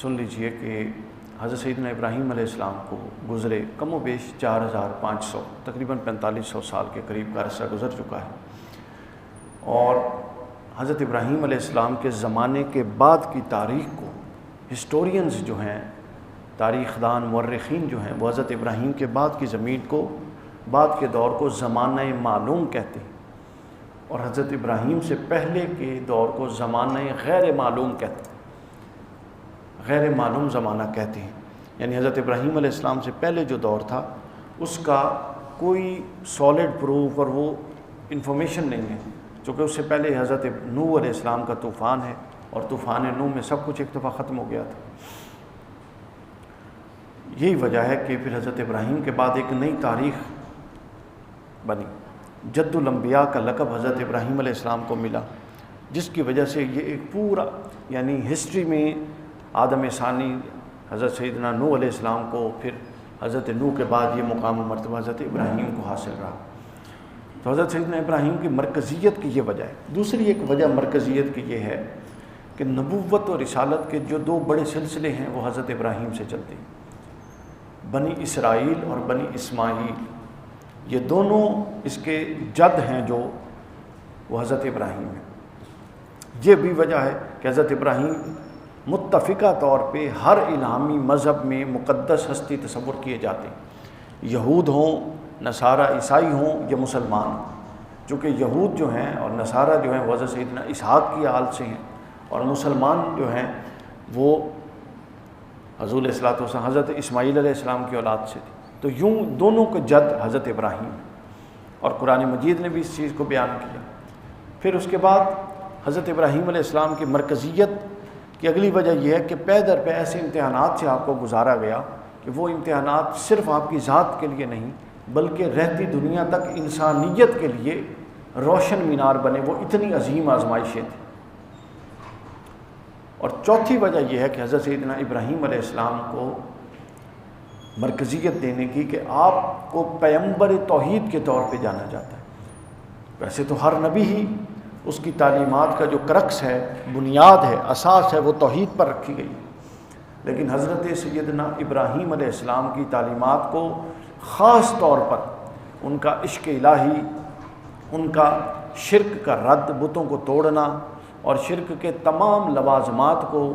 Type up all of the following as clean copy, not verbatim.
سن لیجئے کہ حضرت سیدنا ابراہیم علیہ السلام کو گزرے کم و بیش 4500 تقریباً 4500 سال کے قریب کا عرصہ گزر چکا ہے، اور حضرت ابراہیم علیہ السلام کے زمانے کے بعد کی تاریخ کو ہسٹورینز جو ہیں، تاریخ دان مورخین جو ہیں، وہ حضرت ابراہیم کے بعد کی زمین کو، بعد کے دور کو زمانہ معلوم کہتے ہیں، اور حضرت ابراہیم سے پہلے کے دور کو زمانہ غیر معلوم کہتے ہیں، غیر معلوم زمانہ کہتے ہیں۔ یعنی حضرت ابراہیم علیہ السلام سے پہلے جو دور تھا اس کا کوئی سالڈ پروف اور وہ انفارمیشن نہیں ہے، چونکہ اس سے پہلے حضرت نوح علیہ السلام کا طوفان ہے، اور طوفان نوح میں سب کچھ ایک دفعہ ختم ہو گیا تھا۔ یہی وجہ ہے کہ پھر حضرت ابراہیم کے بعد ایک نئی تاریخ بنی، جد الانبیاء کا لقب حضرت ابراہیم علیہ السلام کو ملا، جس کی وجہ سے یہ ایک پورا یعنی ہسٹری میں آدم ثانی، حضرت سیدنا نوح علیہ السلام کو، پھر حضرت نوح کے بعد یہ مقام و مرتبہ حضرت ابراہیم کو حاصل رہا۔ تو حضرت سیدنا ابراہیم کی مرکزیت کی یہ وجہ ہے۔ دوسری ایک وجہ مرکزیت کی یہ ہے کہ نبوت اور رسالت کے جو دو بڑے سلسلے ہیں وہ حضرت ابراہیم سے چلتے ہیں، بنی اسرائیل اور بنی اسماعیل، یہ دونوں اس کے جد ہیں جو وہ حضرت ابراہیم ہیں۔ یہ بھی وجہ ہے کہ حضرت ابراہیم متفقہ طور پہ ہر الہامی مذہب میں مقدس ہستی تصور کیے جاتے ہیں، یہود ہوں، نصارہ عیسائی ہوں یا مسلمان ہوں۔ چونکہ یہود جو ہیں اور نصارہ جو ہیں وہ حضرت سیدنا اسحاق کی آل سے ہیں، اور مسلمان جو ہیں وہ حضور علیہ الصلوۃ والسلام حضرت اسماعیل علیہ السلام کی اولاد سے تھی۔ تو یوں دونوں کے جد حضرت ابراہیم، اور قرآن مجید نے بھی اس چیز کو بیان کیا۔ پھر اس کے بعد حضرت ابراہیم علیہ السلام کی مرکزیت کی اگلی وجہ یہ ہے کہ پے در پے ایسے امتحانات سے آپ کو گزارا گیا کہ وہ امتحانات صرف آپ کی ذات کے لیے نہیں بلکہ رہتی دنیا تک انسانیت کے لیے روشن مینار بنے، وہ اتنی عظیم آزمائشیں تھیں۔ اور چوتھی وجہ یہ ہے کہ حضرت سیدنا ابراہیم علیہ السلام کو مرکزیت دینے کی کہ آپ کو پیغمبر توحید کے طور پہ جانا جاتا ہے۔ ویسے تو ہر نبی ہی اس کی تعلیمات کا جو کرکس ہے، بنیاد ہے، اساس ہے، وہ توحید پر رکھی گئی، لیکن حضرت سیدنا ابراہیم علیہ السلام کی تعلیمات کو خاص طور پر ان کا عشق الہی، ان کا شرک کا رد، بتوں کو توڑنا اور شرک کے تمام لوازمات کو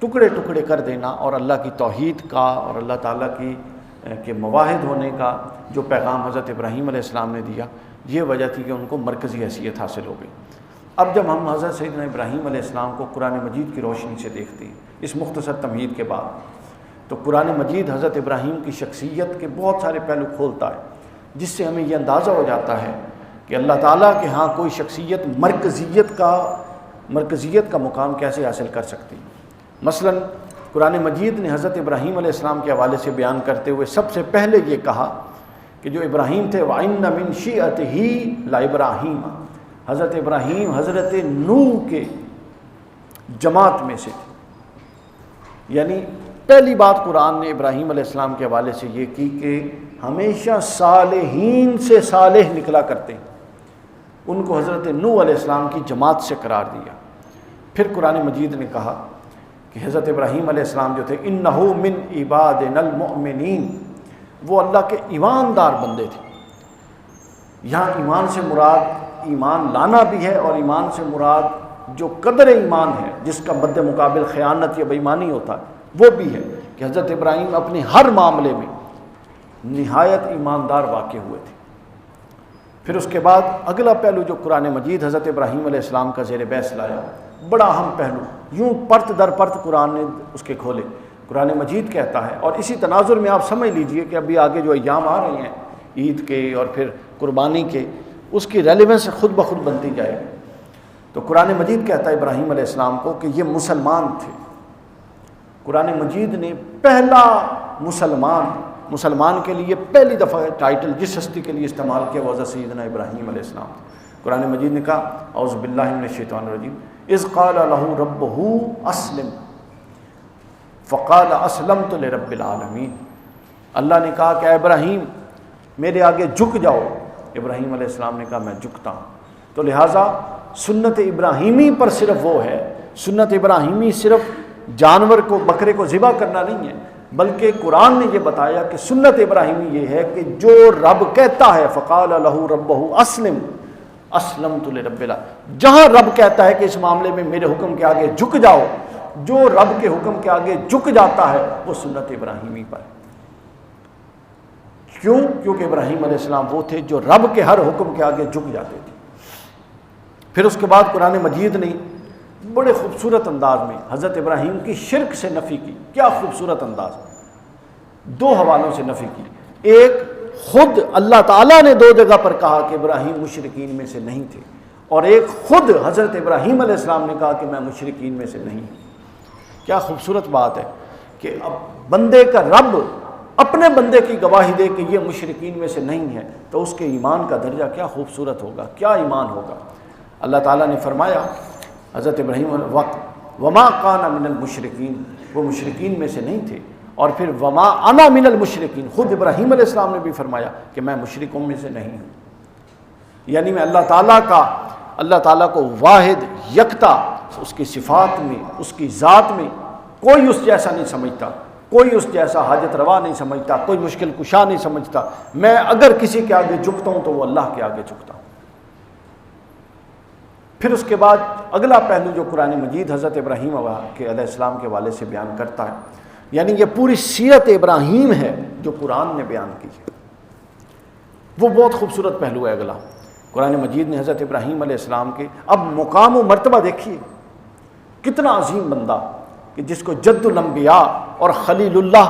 ٹکڑے ٹکڑے کر دینا، اور اللہ کی توحید کا اور اللہ تعالیٰ کے مواحد ہونے کا جو پیغام حضرت ابراہیم علیہ السلام نے دیا، یہ وجہ تھی کہ ان کو مرکزی حیثیت حاصل ہو گئی۔ اب جب ہم حضرت سیدنا ابراہیم علیہ السلام کو قرآن مجید کی روشنی سے دیکھتے ہیں اس مختصر تمہید کے بعد، تو قرآن مجید حضرت ابراہیم کی شخصیت کے بہت سارے پہلو کھولتا ہے، جس سے ہمیں یہ اندازہ ہو جاتا ہے کہ اللہ تعالیٰ کے ہاں کوئی شخصیت مرکزیت کا مقام کیسے حاصل کر سکتی ہے۔ مثلا قرآن مجید نے حضرت ابراہیم علیہ السلام کے حوالے سے بیان کرتے ہوئے سب سے پہلے یہ کہا کہ جو ابراہیم تھے وَإِنَّ مِن شِيعَتِهِ لَإِبْرَاهِيمَ، حضرت ابراہیم حضرت نوح کے جماعت میں سے تھے۔ یعنی پہلی بات قرآن نے ابراہیم علیہ السلام کے حوالے سے یہ کی کہ ہمیشہ صالحین سے صالح نکلا کرتے ہیں، ان کو حضرت نوح علیہ السلام کی جماعت سے قرار دیا۔ پھر قرآن مجید نے کہا کہ حضرت ابراہیم علیہ السلام جو تھے انہو من عبادنا المؤمنین، وہ اللہ کے ایماندار بندے تھے۔ یہاں ایمان سے مراد ایمان لانا بھی ہے، اور ایمان سے مراد جو قدر ایمان ہے جس کا مد مقابل خیانت یا بے ایمانی ہوتا ہے وہ بھی ہے، کہ حضرت ابراہیم اپنے ہر معاملے میں نہایت ایماندار واقع ہوئے تھے۔ پھر اس کے بعد اگلا پہلو جو قرآن مجید حضرت ابراہیم علیہ السلام کا زیر بحث لایا، بڑا اہم پہلو، یوں پرت در پرت قرآن نے اس کے کھولے۔ قرآن مجید کہتا ہے، اور اسی تناظر میں آپ سمجھ لیجئے کہ ابھی آگے جو ایام آ رہے ہیں عید کے اور پھر قربانی کے، اس کی ریلیونس خود بخود بنتی جائے گی۔ تو قرآن مجید کہتا ہے ابراہیم علیہ السلام کو کہ یہ مسلمان تھے۔ قرآن مجید نے پہلا مسلمان کے لیے پہلی دفعہ ٹائٹل جس ہستی کے لیے استعمال کیا وہ حضرت سیدنا ابراہیم علیہ السلام تھے۔ قرآن مجید نے کہا اعوذ باللہ من الشیطان الرجیم اذ قال له ربہ اسلم فقال اسلمت لرب العالمین، اللہ نے کہا کہ اے ابراہیم میرے آگے جھک جاؤ۔ ابراہیم علیہ السلام نے کہا میں جھکتا ہوں۔ تو لہٰذا سنت ابراہیمی پر صرف وہ ہے، سنت ابراہیمی صرف جانور کو بکرے کو ذبح کرنا نہیں ہے، بلکہ قرآن نے یہ بتایا کہ سنت ابراہیمی یہ ہے کہ جو رب کہتا ہے فقال لہ ربہ اسلم اسلمت لرب العالمین، جہاں رب کہتا ہے کہ اس معاملے میں میرے حکم کے آگے جھک جاؤ، جو رب کے حکم کے آگے جھک جاتا ہے وہ سنت ابراہیمی پر ہے۔ کیوں؟ کیونکہ ابراہیم علیہ السلام وہ تھے جو رب کے ہر حکم کے آگے جھک جاتے تھے۔ پھر اس کے بعد قرآن مجید نے بڑے خوبصورت انداز میں حضرت ابراہیم کی شرک سے نفی کی۔ کیا خوبصورت انداز! دو حوالوں سے نفی کی۔ ایک، خود اللہ تعالیٰ نے دو جگہ پر کہا کہ ابراہیم مشرکین میں سے نہیں تھے، اور ایک خود حضرت ابراہیم علیہ السلام نے کہا کہ میں مشرکین میں سے نہیں ہوں۔ کیا خوبصورت بات ہے کہ اب بندے کا رب اپنے بندے کی گواہی دے کہ یہ مشرکین میں سے نہیں ہے، تو اس کے ایمان کا درجہ کیا خوبصورت ہوگا، کیا ایمان ہوگا۔ اللہ تعالیٰ نے فرمایا حضرت ابراہیم وما کان من المشرکین، وہ مشرکین میں سے نہیں تھے، اور پھر وما انا من المشرکین، خود ابراہیم علیہ السلام نے بھی فرمایا کہ میں مشرکوں میں سے نہیں ہوں، یعنی میں اللہ تعالیٰ کو واحد یکتا، اس کی صفات میں، اس کی ذات میں کوئی اس جیسا نہیں سمجھتا، کوئی اس جیسا حاجت روا نہیں سمجھتا، کوئی مشکل کشا نہیں سمجھتا۔ میں اگر کسی کے آگے جھکتا ہوں تو وہ اللہ کے آگے جھکتا ہوں۔ پھر اس کے بعد اگلا پہلو جو قرآن مجید حضرت ابراہیم کے علیہ السلام کے والے سے بیان کرتا ہے، یعنی یہ پوری سیرت ابراہیم ہے جو قرآن نے بیان کی ہے، وہ بہت خوبصورت پہلو ہے۔ اگلا قرآن مجید نے حضرت ابراہیم علیہ السلام کے اب مقام و مرتبہ دیکھیے، کتنا عظیم بندہ کہ جس کو جد الانبیاء اور خلیل اللہ،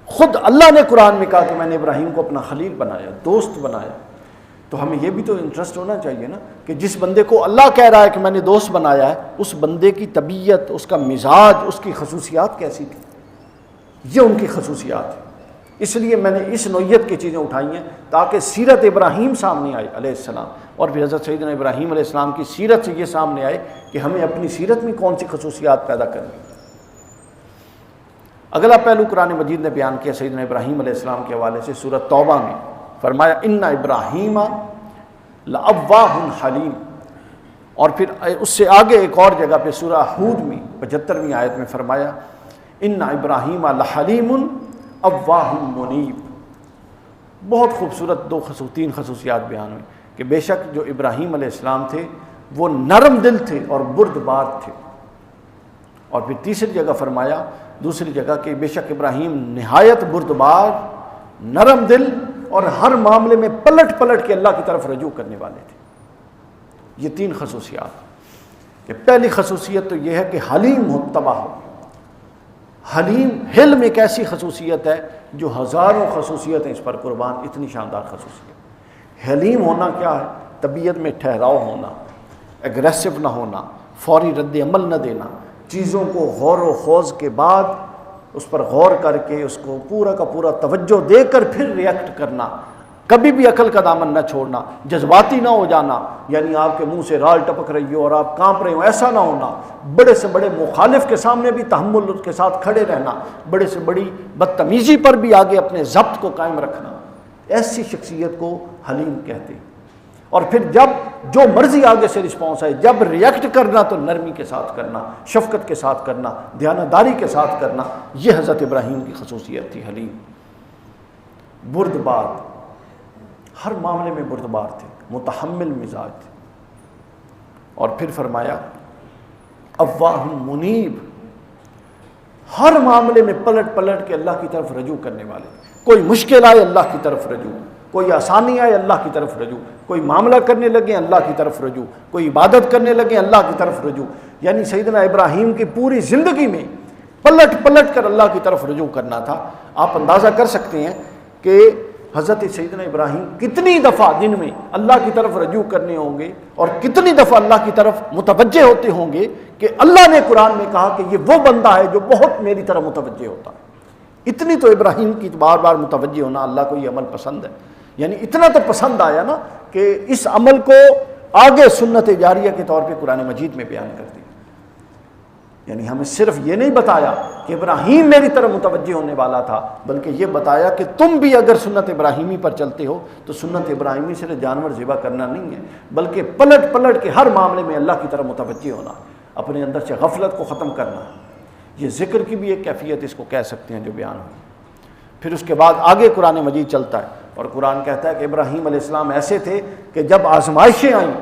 خود اللہ نے قرآن میں کہا کہ میں نے ابراہیم کو اپنا خلیل بنایا، دوست بنایا۔ تو ہمیں یہ بھی تو انٹرسٹ ہونا چاہیے نا کہ جس بندے کو اللہ کہہ رہا ہے کہ میں نے دوست بنایا ہے، اس بندے کی طبیعت، اس کا مزاج، اس کی خصوصیات کیسی تھی۔ یہ ان کی خصوصیات ہے۔ اس لیے میں نے اس نوعیت کی چیزیں اٹھائی ہیں تاکہ سیرت ابراہیم سامنے آئے علیہ السلام، اور پھر حضرت سیدنا ابراہیم علیہ السلام کی سیرت سے یہ سامنے آئے کہ ہمیں اپنی سیرت میں کون سی خصوصیات پیدا کرنی۔ اگلا پہلو قرآن مجید نے بیان کیا سیدنا ابراہیم علیہ السلام کے حوالے سے سورۃ توبہ میں، فرمایا ان ابراہیم لأواہ حلیم، اور پھر اس سے آگے ایک اور جگہ پہ سورہ ہود میں 75ویں آیت میں فرمایا ان ابراہیم لحلیم اواہ منیب۔ بہت خوبصورت تین خصوصیات بیان ہوئی کہ بے شک جو ابراہیم علیہ السلام تھے وہ نرم دل تھے اور بردبار تھے، اور پھر تیسری جگہ فرمایا دوسری جگہ کہ بے شک ابراہیم نہایت بردبار، نرم دل، اور ہر معاملے میں پلٹ پلٹ کے اللہ کی طرف رجوع کرنے والے تھے۔ یہ تین خصوصیات کہ پہلی خصوصیت تو یہ ہے کہ حلیم متبع ہو۔ حلیم، حلم ایک ایسی خصوصیت ہے جو ہزاروں خصوصیتیں اس پر قربان، اتنی شاندار خصوصیت۔ حلیم ہونا کیا ہے؟ طبیعت میں ٹھہراؤ ہونا، ایگریسو نہ ہونا، فوری رد عمل نہ دینا، چیزوں کو غور و خوض کے بعد اس پر غور کر کے اس کو پورا کا پورا توجہ دے کر پھر ریئیکٹ کرنا، کبھی بھی عقل کا دامن نہ چھوڑنا، جذباتی نہ ہو جانا، یعنی آپ کے منہ سے رال ٹپک رہی ہو اور آپ کانپ رہے ہو، ایسا نہ ہونا، بڑے سے بڑے مخالف کے سامنے بھی تحمل کے ساتھ کھڑے رہنا، بڑے سے بڑی بدتمیزی پر بھی آگے اپنے ضبط کو قائم رکھنا، ایسی شخصیت کو حلیم کہتے ہیں۔ اور پھر جب جو مرضی آگے سے رسپانس آئے، جب ریئیکٹ کرنا تو نرمی کے ساتھ کرنا، شفقت کے ساتھ کرنا، دیانتداری کے ساتھ کرنا، یہ حضرت ابراہیم کی خصوصیت تھی۔ حلیم، بردبار، ہر معاملے میں بردبار تھے، متحمل مزاج تھے، اور پھر فرمایا اواہ منیب، ہر معاملے میں پلٹ پلٹ کے اللہ کی طرف رجوع کرنے والے، کوئی مشکل آئے اللہ کی طرف رجوع، کوئی آسانی آئے اللہ کی طرف رجوع، کوئی معاملہ کرنے لگے اللہ کی طرف رجوع، کوئی عبادت کرنے لگے اللہ کی طرف رجوع، یعنی سیدنا ابراہیم کی پوری زندگی میں پلٹ پلٹ کر اللہ کی طرف رجوع کرنا تھا۔ آپ اندازہ کر سکتے ہیں کہ حضرت سیدنا ابراہیم کتنی دفعہ دن میں اللہ کی طرف رجوع کرنے ہوں گے اور کتنی دفعہ اللہ کی طرف متوجہ ہوتے ہوں گے کہ اللہ نے قرآن میں کہا کہ یہ وہ بندہ ہے جو بہت میری طرف متوجہ ہوتا ہے۔ اتنی تو ابراہیم کی بار بار متوجہ ہونا، اللہ کو یہ عمل پسند ہے، یعنی اتنا تو پسند آیا نا کہ اس عمل کو آگے سنت جاریہ کے طور پہ قرآن مجید میں بیان کر دیا۔ یعنی ہمیں صرف یہ نہیں بتایا کہ ابراہیم میری طرف متوجہ ہونے والا تھا، بلکہ یہ بتایا کہ تم بھی اگر سنت ابراہیمی پر چلتے ہو تو سنت ابراہیمی صرف جانور ذبح کرنا نہیں ہے، بلکہ پلٹ پلٹ کے ہر معاملے میں اللہ کی طرف متوجہ ہونا، اپنے اندر سے غفلت کو ختم کرنا، یہ ذکر کی بھی ایک کیفیت اس کو کہہ سکتے ہیں جو بیان ہوئی۔ پھر اس کے بعد آگے قرآن مجید چلتا ہے اور قرآن کہتا ہے کہ ابراہیم علیہ السلام ایسے تھے کہ جب آزمائشیں آئیں،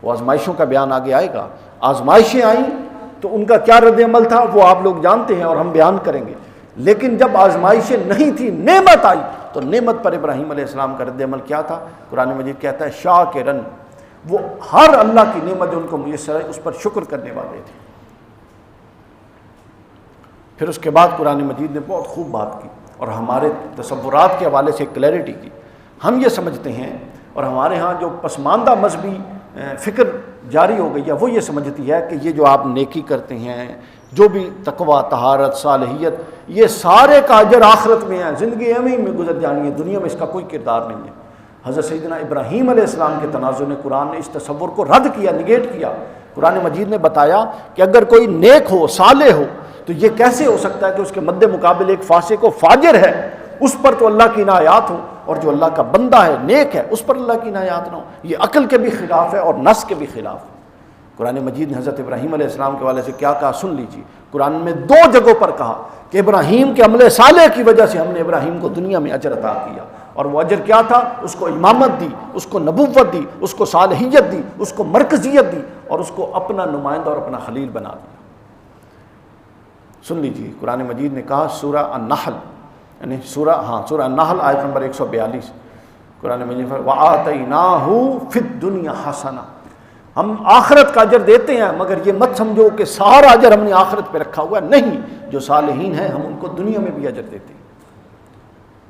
وہ آزمائشوں کا بیان آگے آئے گا، آزمائشیں آئیں تو ان کا کیا رد عمل تھا وہ آپ لوگ جانتے ہیں اور ہم بیان کریں گے، لیکن جب آزمائشیں نہیں تھی، نعمت آئی، تو نعمت پر ابراہیم علیہ السلام کا رد عمل کیا تھا؟ قرآن مجید کہتا ہے شاکرن، وہ ہر اللہ کی نعمت جو ان کو میسر ہے اس پر شکر کرنے والے تھے۔ پھر اس کے بعد قرآن مجید نے بہت خوب بات کی اور ہمارے تصورات کے حوالے سے کلیئرٹی کی۔ ہم یہ سمجھتے ہیں اور ہمارے ہاں جو پسماندہ مذہبی فکر جاری ہو گئی ہے وہ یہ سمجھتی ہے کہ یہ جو آپ نیکی کرتے ہیں، جو بھی تقوی، طہارت، صالحیت، یہ سارے کا اجر آخرت میں ہے، زندگی ایم میں گزر جانی ہے، دنیا میں اس کا کوئی کردار نہیں ہے۔ حضرت سیدنا ابراہیم علیہ السلام کے تنازع نے قرآن نے اس تصور کو رد کیا، نگیٹ کیا۔ قرآن مجید نے بتایا کہ اگر کوئی نیک ہو، صالح ہو، تو یہ کیسے ہو سکتا ہے کہ اس کے مد مقابل ایک فاسق و فاجر ہے، اس پر تو اللہ کی عنایات ہوں، اور جو اللہ کا بندہ ہے، نیک ہے، اس پر اللہ کی عنایات نہ ہو۔ یہ عقل کے بھی خلاف ہے اور نص کے بھی خلاف ہے۔ قرآن مجید نے حضرت ابراہیم علیہ السلام کے حوالے سے کیا کہا سن لیجیے۔ قرآن میں 2 جگہوں پر کہا کہ ابراہیم کے عمل صالح کی وجہ سے ہم نے ابراہیم کو دنیا میں اجر عطا کیا، اور وہ اجر کیا تھا؟ اس کو امامت دی، اس کو نبوت دی، اس کو صالحیت دی، اس کو مرکزیت دی، اور اس کو اپنا نمائندہ اور اپنا خلیل بنا دیا۔ سن لیجیے، قرآن مجید نے کہا سورہ النحل، یعنی سورہ النحل آیت نمبر 142، قرآن مجید میں وَآتَيْنَاهُ فِي الدُّنْيَا حَسَنَةً، ہم آخرت کا اجر دیتے ہیں، مگر یہ مت سمجھو کہ سارا اجر ہم نے آخرت پہ رکھا ہوا ہے، نہیں، جو صالحین ہیں ہم ان کو دنیا میں بھی اجر دیتے ہیں،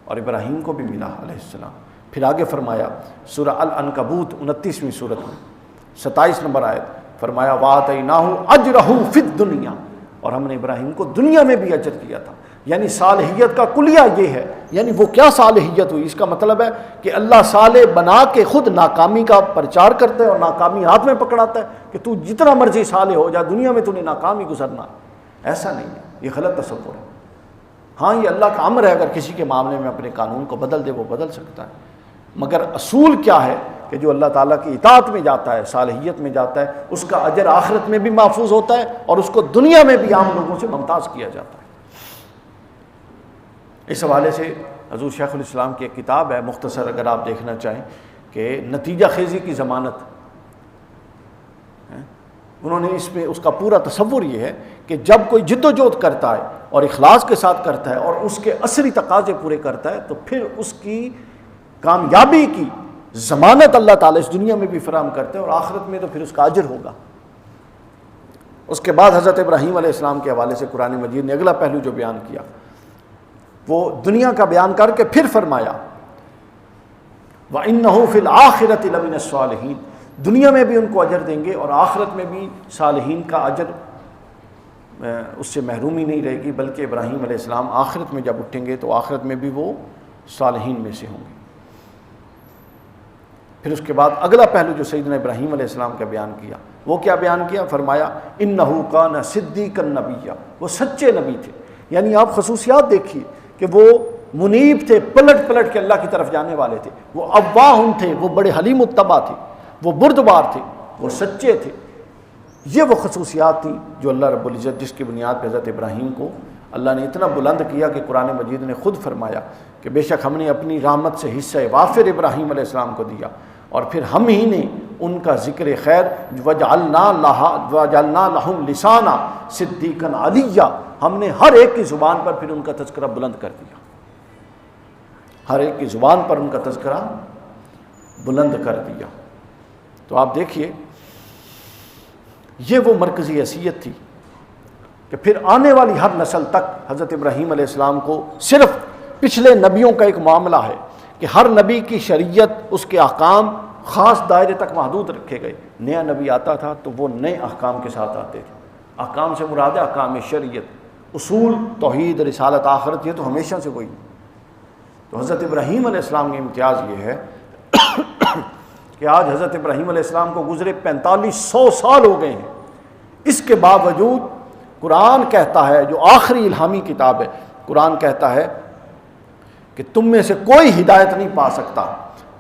اور ابراہیم کو بھی ملا علیہ السلام۔ پھر آگے فرمایا سورہ العنکبوت 29ویں سورت میں 27 نمبر آیت، فرمایا وَآتَيْنَاهُ أَجْرَهُ فِي الدُّنْيَا، اور ہم نے ابراہیم کو دنیا میں بھی اجر دیا تھا۔ یعنی صالحیت کا کلیہ یہ ہے، یعنی وہ کیا صالحیت ہوئی؟ اس کا مطلب ہے کہ اللہ صالح بنا کے خود ناکامی کا پرچار کرتا ہے اور ناکامی ہاتھ میں پکڑاتا ہے کہ تو جتنا مرضی صالح ہو جا، دنیا میں تو نے ناکامی گزرنا ہے۔ ایسا نہیں ہے، یہ غلط تصور ہے۔ ہاں یہ اللہ کا امر ہے، اگر کسی کے معاملے میں اپنے قانون کو بدل دے وہ بدل سکتا ہے، مگر اصول کیا ہے کہ جو اللہ تعالیٰ کی اطاعت میں جاتا ہے، صالحیت میں جاتا ہے، اس کا اجر آخرت میں بھی محفوظ ہوتا ہے اور اس کو دنیا میں بھی عام لوگوں سے ممتاز کیا جاتا ہے۔ اس حوالے سے حضور شیخ الاسلام کی ایک کتاب ہے مختصر، اگر آپ دیکھنا چاہیں، کہ نتیجہ خیزی کی ضمانت، انہوں نے اس میں اس کا پورا تصور یہ ہے کہ جب کوئی جد و جہد کرتا ہے اور اخلاص کے ساتھ کرتا ہے اور اس کے عصری تقاضے پورے کرتا ہے تو پھر اس کی کامیابی کی ضمانت اللہ تعالیٰ اس دنیا میں بھی فراہم کرتے ہیں اور آخرت میں تو پھر اس کا اجر ہوگا۔ اس کے بعد حضرت ابراہیم علیہ السلام کے حوالے سے قرآن مجید نے اگلا پہلو جو بیان کیا وہ دنیا کا بیان کر کے پھر فرمایا وَإِنَّهُ فِي الْآخِرَةِ لَمِنَ الصَّالِحِينَ، دنیا میں بھی ان کو اجر دیں گے اور آخرت میں بھی صالحین کا اجر اس سے محرومی نہیں رہے گی، بلکہ ابراہیم علیہ السلام آخرت میں جب اٹھیں گے تو آخرت میں بھی وہ صالحین میں سے ہوں گے۔ پھر اس کے بعد اگلا پہلو جو سیدنا ابراہیم علیہ السلام کا بیان کیا وہ کیا بیان کیا؟ فرمایا اِنَّهُ كَانَ صِدِّيقًا نَبِيًّا، وہ سچے نبی تھے۔ یعنی آپ خصوصیات دیکھیے کہ وہ منیب تھے، پلٹ پلٹ کے اللہ کی طرف جانے والے تھے، وہ اواہن تھے، وہ بڑے حلیم الطبع تھے، وہ بردبار تھے، وہ سچے تھے۔ یہ وہ خصوصیات تھیں جو اللہ رب العزت جس کی بنیاد پہ حضرت ابراہیم کو اللہ نے اتنا بلند کیا کہ قرآن مجید نے خود فرمایا کہ بے شک ہم نے اپنی رحمت سے حصہ وافر ابراہیم علیہ السلام کو دیا، اور پھر ہم ہی نے ان کا ذکر خیر وَجَعَلْنَا لَهُمْ لِسَانًا صِدِّيقًا عَلِيًّا، ہم نے ہر ایک کی زبان پر پھر ان کا تذکرہ بلند کر دیا، ہر ایک کی زبان پر ان کا تذکرہ بلند کر دیا۔ تو آپ دیکھیے یہ وہ مرکزی حیثیت تھی کہ پھر آنے والی ہر نسل تک حضرت ابراہیم علیہ السلام کو صرف پچھلے نبیوں کا ایک معاملہ ہے کہ ہر نبی کی شریعت، اس کے احکام خاص دائرے تک محدود رکھے گئے، نیا نبی آتا تھا تو وہ نئے احکام کے ساتھ آتے تھے۔ احکام سے مراد ہے احکام شریعت، اصول، توحید، رسالت، آخرت، یہ تو ہمیشہ سے وہی۔ تو حضرت ابراہیم علیہ السلام کا امتیاز یہ ہے کہ آج حضرت ابراہیم علیہ السلام کو گزرے 4500 سال ہو گئے ہیں، اس کے باوجود قرآن کہتا ہے، جو آخری الہامی کتاب ہے، قرآن کہتا ہے کہ تم میں سے کوئی ہدایت نہیں پا سکتا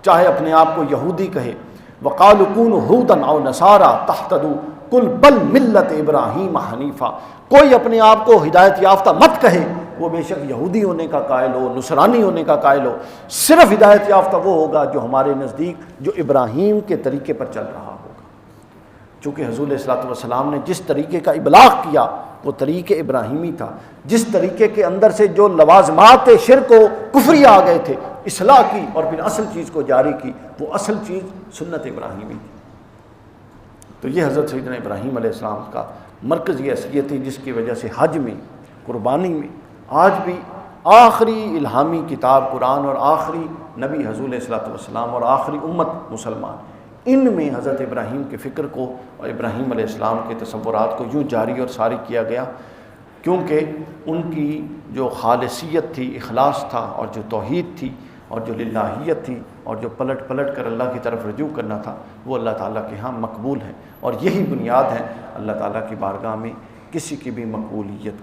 چاہے اپنے آپ کو یہودی کہے، وَقَالُوا كُونُوا هُودًا أَوْ نَصَارَىٰ تَهْتَدُوا، کل بل ملت ابراہیم حنیفہ، کوئی اپنے آپ کو ہدایت یافتہ مت کہے، وہ بے شک یہودی ہونے کا قائل ہو، نصرانی ہونے کا قائل ہو، صرف ہدایت یافتہ وہ ہوگا جو ہمارے نزدیک جو ابراہیم کے طریقے پر چل رہا ہوگا۔ چونکہ حضور علیہ الصلوۃ والسلام نے جس طریقے کا ابلاغ کیا وہ طریقے ابراہیمی تھا، جس طریقے کے اندر سے جو لوازمات شرک و کفری آ گئے تھے، اصلاح کی اور پھر اصل چیز کو جاری کی، وہ اصل چیز سنت ابراہیمی تھی۔ تو یہ حضرت سیدنا ابراہیم علیہ السلام کا مرکزی حیثیت تھی، جس کی وجہ سے حج میں، قربانی میں، آج بھی آخری الہامی کتاب قرآن اور آخری نبی حضور علیہ الصلوۃ والسلام اور آخری امت مسلمان، ان میں حضرت ابراہیم کے فکر کو اور ابراہیم علیہ السلام کے تصورات کو یوں جاری اور ساری کیا گیا، کیونکہ ان کی جو خالصیت تھی، اخلاص تھا، اور جو توحید تھی، اور جو للہیت تھی، اور جو پلٹ پلٹ کر اللہ کی طرف رجوع کرنا تھا، وہ اللہ تعالیٰ کے ہاں مقبول ہے، اور یہی بنیاد ہے اللہ تعالیٰ کی بارگاہ میں کسی کی بھی مقبولیت